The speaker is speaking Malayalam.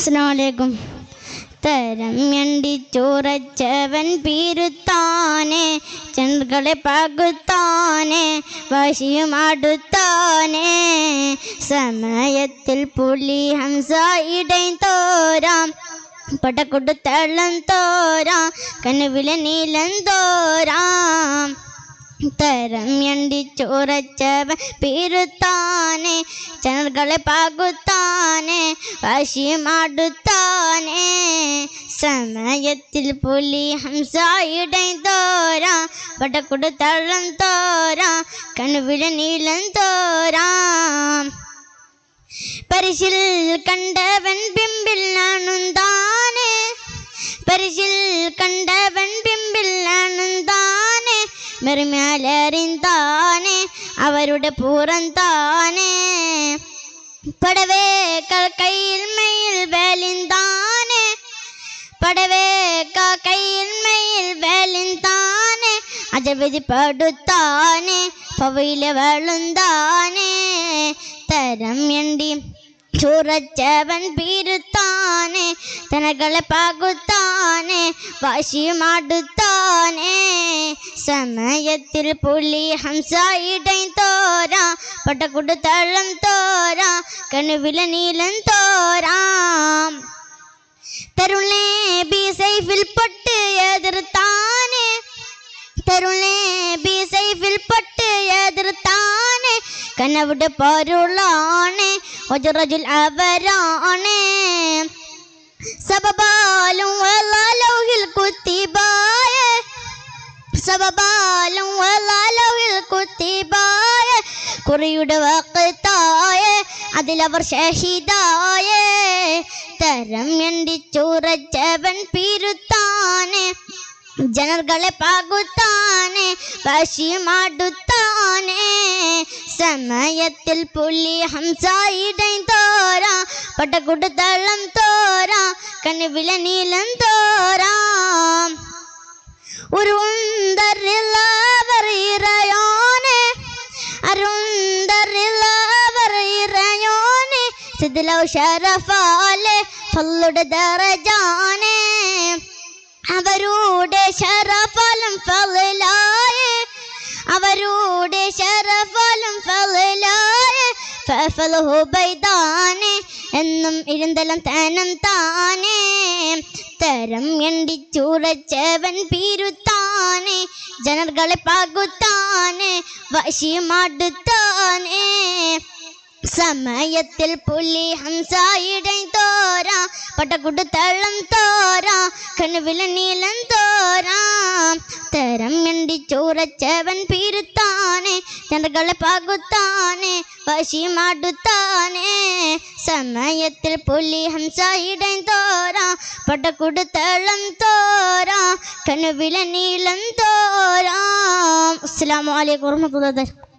അസ്സലാമു തരം എണ്ടിച്ചുറച്ചവൻ പീരുത്താനെ ചന്ദ്രകളെ പകുത്താനെ വാശിയും അടുത്താനെ സമയത്തിൽ പുലി ഹംസ ഇടൈ തോരാം പടക്കൊടുത്തളം തോരാം കനുവിലെ നീലം തോരാം തരം എണ്ടിച്ചുറച്ചവൻ പീരുത്താനെ ചന്ദ്രകളെ പകുത്താനെ വാശിയും അടുത്താനെ സമയത്തിൽ പുലി ഹംസ ഇടൈ തോരാം പടക്കൊടുത്തളം തോരാം കനുവിലെ നീലം തോരാം പരിശിൽ കണ്ടവൻ ബിംബിൽ ആണുന്താനെ പരിശിൽ കണ്ടവൻ ബിംബിൽ ആണുന്താനെ മെറിമേലറിന്താനെ അവരുടെ പൂറം താനെ പടവേക്കൾ കയ്യിൽ മെയിൽ വേലിന്താനെ പടവേക്ക കയ്യിൽ മെയിൽ വേലിന്താനെ അജവിധി പടുത്താനെ പവയിലെ വെളുന്താനെ തരം എണ്ടി ചുറച്ചവൻ പീരുത്താനെ തനകളെ പകുത്താനെ വാശിയും അടുത്താനെ സമയത്തിൽ പുലി ഹംസ ഇടൈ തോരാം പടക്കൊടുത്തളം തോരാം കനുവിലെ നീലം തോരാം തരുളേ ബി സൈഫിൽ പൊട്ട് എതിർത്താനെ തരുളേ ബി സൈഫിൽ പൊട്ട് എതിർത്താനെ കനവിടെ പൊരുളാണ് ഒജറജുൽ അവരാണ് സബബാലും വലാലൗഹിൽ കുത്തിബായ സബബാലും വലാലൗഹിൽ കുത്തിബായ കുറിയുടെ വഖത്തായ അതിലവർ ഷഹീദായ തരം എണ്ടിച്ചുറച്ചവൻ പീരുത്താനെ ജനങ്ങളെ പകുത്താനെ വാശിയും അടുത്താനെ സമയത്തിൽ പുലി ഹംസ ഇടൈ തോരാം പടക്കൊടുത്തളം തോരാം കനുവിലെ നീലം തോരാം ഉരുന്തറിലവർ ഇറയോനെ അരുന്തറിലവർ ഇറയോനെ സിദ്ലൗ ഷറഫാലെ ഫല്ലുടെ ദറജാനെ അവരുടെ ശറഫലും ഫളലായ അവരുടെ ശറഫലും ഫളലായ ഫഫലഹു ബൈദാനെ എന്നും ഇരുന്തലം തനം താനെ തരം എണ്ടിച്ചുറച്ചവൻ പീരുത്താനെ ജനങ്ങളെ പകുത്താനെ വാശിയും അടുത്താനെ സമയത്തിൽ പുലി ഹംസ ഇടൈ തോരാം പടക്കൊടുത്തളം തോരാം കനുവിലെ നീലം തോരാം തരം എണ്ടിച്ചുറച്ചവൻ പീരുത്താനെ ചന്ദ്രകളെ പകുത്താനെ വാശിയും അടുത്താനെ സമയത്തിൽ പുലി ഹംസ ഇടൈ തോരാം പടക്കൊടുത്തളം തോരാം കനുവിലെ നീലം തോരാം. അസ്സലാമു അലൈക്കും വറഹ്മത്തുള്ളാഹി.